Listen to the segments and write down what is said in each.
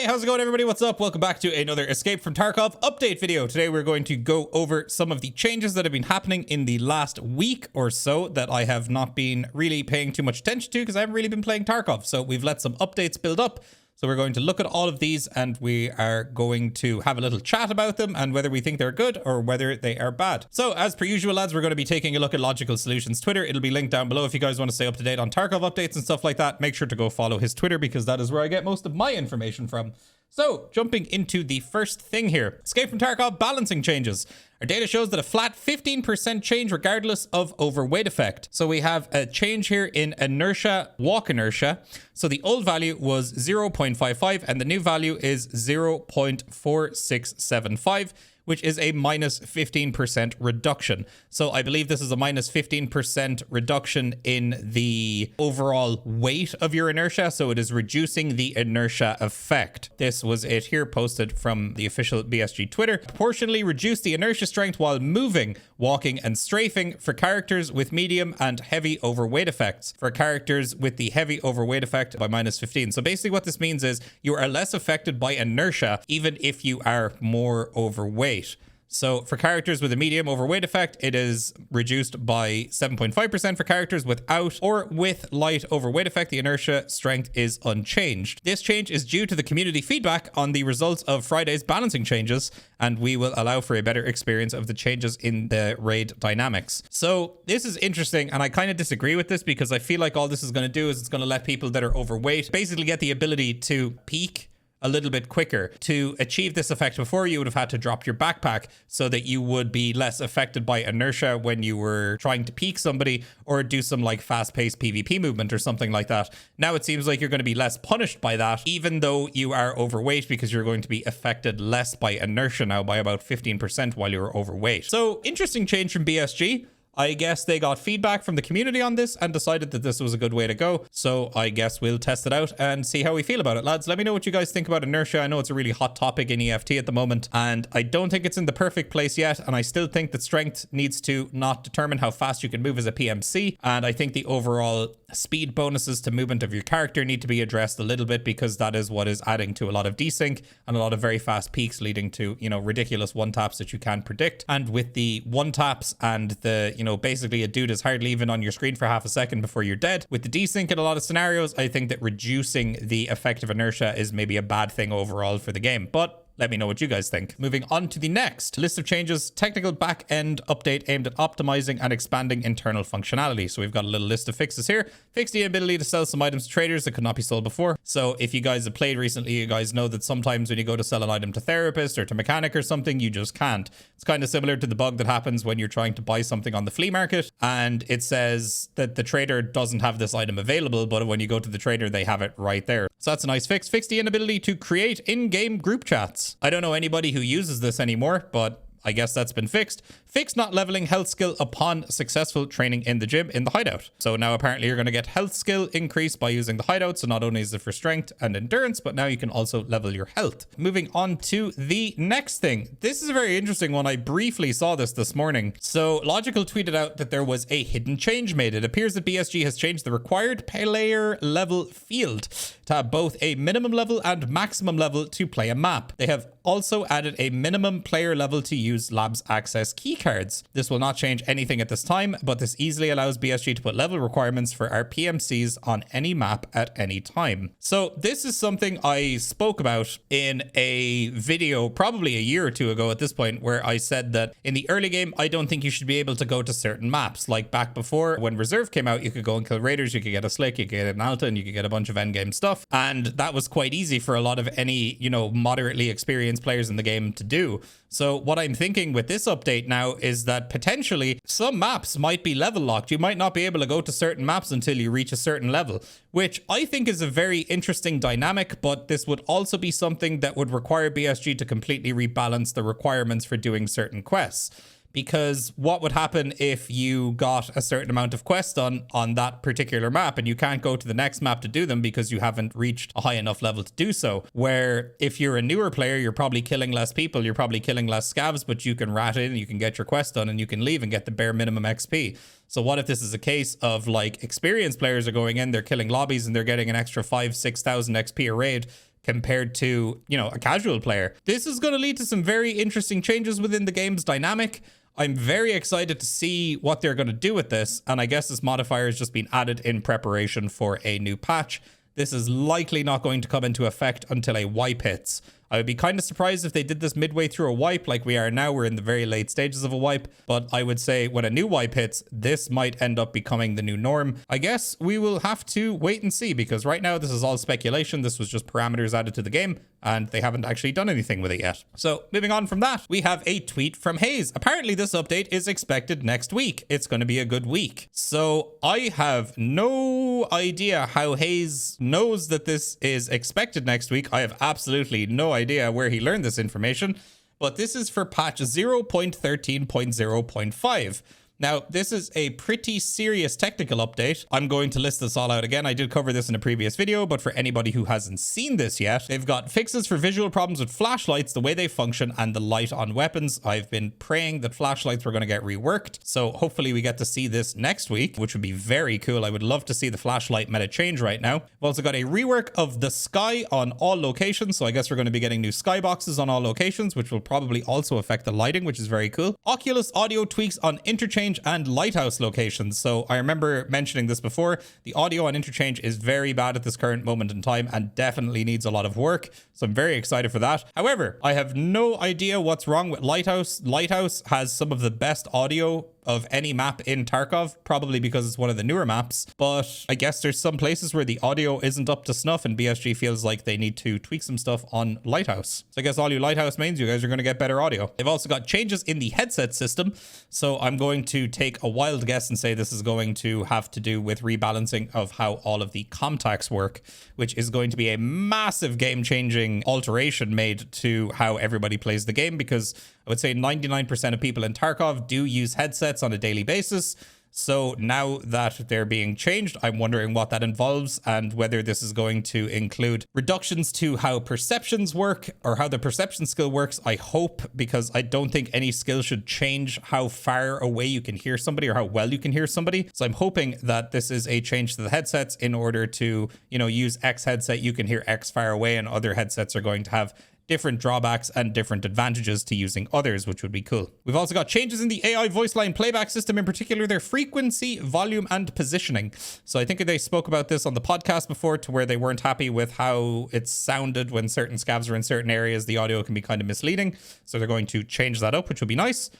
how's it going, everybody? What's up? Welcome back to another Escape from Tarkov update video. Today we're going to go over some of the changes that have been happening in the last week or so that I have not been really paying too much attention to because I haven't really been playing Tarkov. So we've let some updates build up. So we're going to look at all of these and we are going to have a little chat about them and whether we think they're good or whether they are bad. So as per usual, lads, we're going to be taking a look at Logical Solutions Twitter. It'll be linked down below if you guys want to stay up to date on Tarkov updates and stuff like that. Make sure to go follow his Twitter because that is where I get most of my information from. So, jumping into the first thing here. Escape from Tarkov balancing changes. Our data shows that a flat 15% change regardless of overweight effect. So we have a change here in inertia, walk inertia. So the old value was 0.55 and the new value is 0.4675. which is a minus 15% reduction. So I believe this is a minus 15% reduction in the overall weight of your inertia. So it is reducing the inertia effect. This was it here posted from the official BSG Twitter. Proportionally reduce the inertia strength while moving, walking and strafing for characters with medium and heavy overweight effects. For characters with the heavy overweight effect by minus 15. So basically what this means is you are less affected by inertia even if you are more overweight. So for characters with a medium overweight effect, it is reduced by 7.5%. For characters without or with light overweight effect, the inertia strength is unchanged. This change is due to the community feedback on the results of Friday's balancing changes, and we will allow for a better experience of the changes in the raid dynamics. So this is interesting, and I kind of disagree with this because I feel like all this is going to do is it's going to let people that are overweight basically get the ability to peak a little bit quicker. To achieve this effect before, you would have had to drop your backpack so that you would be less affected by inertia when you were trying to peek somebody or do some like fast-paced PvP movement or something like that. Now it seems like you're going to be less punished by that, even though you are overweight, because you're going to be affected less by inertia now by about 15% while you're overweight. So interesting change from BSG. I guess they got feedback from the community on this and decided that this was a good way to go. So I guess we'll test it out and see how we feel about it. Lads, let me know what you guys think about inertia. I know it's a really hot topic in EFT at the moment, and I don't think it's in the perfect place yet. And I still think that strength needs to not determine how fast you can move as a PMC. And I think the overall speed bonuses to movement of your character need to be addressed a little bit, because that is what is adding to a lot of desync and a lot of very fast peaks, leading to, you know, ridiculous one taps that you can't predict. And with the one taps and the, you know, basically a dude is hardly even on your screen for half a second before you're dead. With the desync in a lot of scenarios, I think that reducing the effect of inertia is maybe a bad thing overall for the game. But let me know what you guys think. Moving on to the next list of changes, technical back-end update aimed at optimizing and expanding internal functionality. So we've got a little list of fixes here. Fix the ability to sell some items to traders that could not be sold before. So if you guys have played recently, you guys know that sometimes when you go to sell an item to therapist or to mechanic or something, you just can't. It's kind of similar to the bug that happens when you're trying to buy something on the flea market and it says that the trader doesn't have this item available, but when you go to the trader, they have it right there. So that's a nice fix. Fix the inability to create in-game group chats. I don't know anybody who uses this anymore, but I guess that's been fixed. Fix not leveling health skill upon successful training in the gym in the hideout. So now apparently you're going to get health skill increase by using the hideout. So not only is it for strength and endurance, but now you can also level your health. Moving on to the next thing. This is a very interesting one. I briefly saw this morning. So Logical tweeted out that there was a hidden change made. It appears that BSG has changed the required player level field to have both a minimum level and maximum level to play a map. They have also added a minimum player level to use labs access key cards. This will not change anything at this time, but this easily allows BSG to put level requirements for our PMCs on any map at any time. So this is something I spoke about in a video probably a year or two ago at this point, where I said that in the early game, I don't think you should be able to go to certain maps. Like back before when Reserve came out, you could go and kill raiders, you could get a slick, you could get an alta, and you could get a bunch of endgame stuff. And that was quite easy for a lot of any, you know, moderately experienced players in the game to do. So what I'm thinking with this update now is that potentially some maps might be level locked. You might not be able to go to certain maps until you reach a certain level, which I think is a very interesting dynamic, but this would also be something that would require BSG to completely rebalance the requirements for doing certain quests. Because what would happen if you got a certain amount of quests done on that particular map and you can't go to the next map to do them because you haven't reached a high enough level to do so? Where if you're a newer player, you're probably killing less people, you're probably killing less scavs, but you can rat in, you can get your quest done, and you can leave and get the bare minimum XP. So what if this is a case of like experienced players are going in, they're killing lobbies and they're getting an extra 5,000-6,000 XP a raid, compared to, you know, a casual player. This is going to lead to some very interesting changes within the game's dynamic. I'm very excited to see what they're going to do with this, and I guess this modifier has just been added in preparation for a new patch. This is likely not going to come into effect until a wipe hits. I would be kind of surprised if they did this midway through a wipe like we are now. We're in the very late stages of a wipe, but I would say when a new wipe hits, this might end up becoming the new norm. I guess we will have to wait and see, because right now this is all speculation. This was just parameters added to the game and they haven't actually done anything with it yet. So moving on from that, we have a tweet from Hayes. Apparently this update is expected next week. It's going to be a good week. So I have no idea how Hayes knows that this is expected next week. I have absolutely no idea where he learned this information, but this is for patch 0.13.0.5. Now, this is a pretty serious technical update. I'm going to list this all out again. I did cover this in a previous video, but for anybody who hasn't seen this yet, they've got fixes for visual problems with flashlights, the way they function, and the light on weapons. I've been praying that flashlights were going to get reworked, so hopefully we get to see this next week, which would be very cool. I would love to see the flashlight meta change right now. We've also got a rework of the sky on all locations, so I guess we're going to be getting new skyboxes on all locations, which will probably also affect the lighting, which is very cool. Oculus audio tweaks on interchange and lighthouse locations. So I remember mentioning this before. The audio on interchange is very bad at this current moment in time and definitely needs a lot of work. So I'm very excited for that. However, I have no idea what's wrong with Lighthouse. Lighthouse has some of the best audio of any map in Tarkov, probably because it's one of the newer maps, but I guess there's some places where the audio isn't up to snuff and BSG feels like they need to tweak some stuff on Lighthouse. So I guess all you Lighthouse mains, you guys are going to get better audio. They've also got changes in the headset system, so I'm going to take a wild guess and say this is going to have to do with rebalancing of how all of the contacts work, which is going to be a massive game-changing alteration made to how everybody plays the game, because I would say 99% of people in Tarkov do use headsets on a daily basis. So now that they're being changed, I'm wondering what that involves and whether this is going to include reductions to how perceptions work or how the perception skill works. I hope, because I don't think any skill should change how far away you can hear somebody or how well you can hear somebody. So I'm hoping that this is a change to the headsets in order to, you know, use X headset, you can hear X far away, and other headsets are going to have different drawbacks and different advantages to using others, which would be cool. We've also got changes in the AI voice line playback system, in particular their frequency, volume, and positioning. So I think they spoke about this on the podcast before, to where they weren't happy with how it sounded when certain scavs are in certain areas. The audio can be kind of misleading. So they're going to change that up, which will be nice.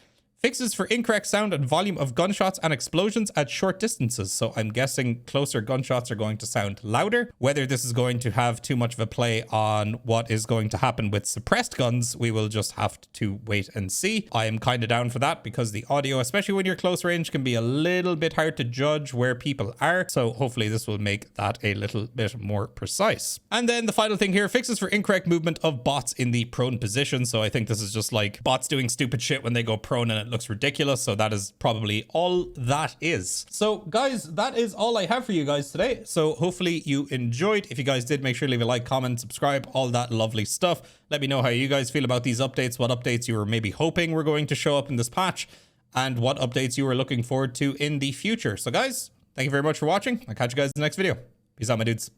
Fixes for incorrect sound and volume of gunshots and explosions at short distances. So I'm guessing closer gunshots are going to sound louder. Whether this is going to have too much of a play on what is going to happen with suppressed guns, we will just have to wait and see. I am kind of down for that, because the audio, especially when you're close range, can be a little bit hard to judge where people are. So hopefully this will make that a little bit more precise. And then the final thing here, fixes for incorrect movement of bots in the prone position. So I think this is just like bots doing stupid shit when they go prone and it looks ridiculous. So that is probably all that is. So guys, that is all I have for you guys today. So hopefully you enjoyed. If you guys did, make sure to leave a like, comment, subscribe, all that lovely stuff. Let me know how you guys feel about these updates, what updates you were maybe hoping were going to show up in this patch, and what updates you were looking forward to in the future. So guys, thank you very much for watching. I'll catch you guys in the next video. Peace out, my dudes.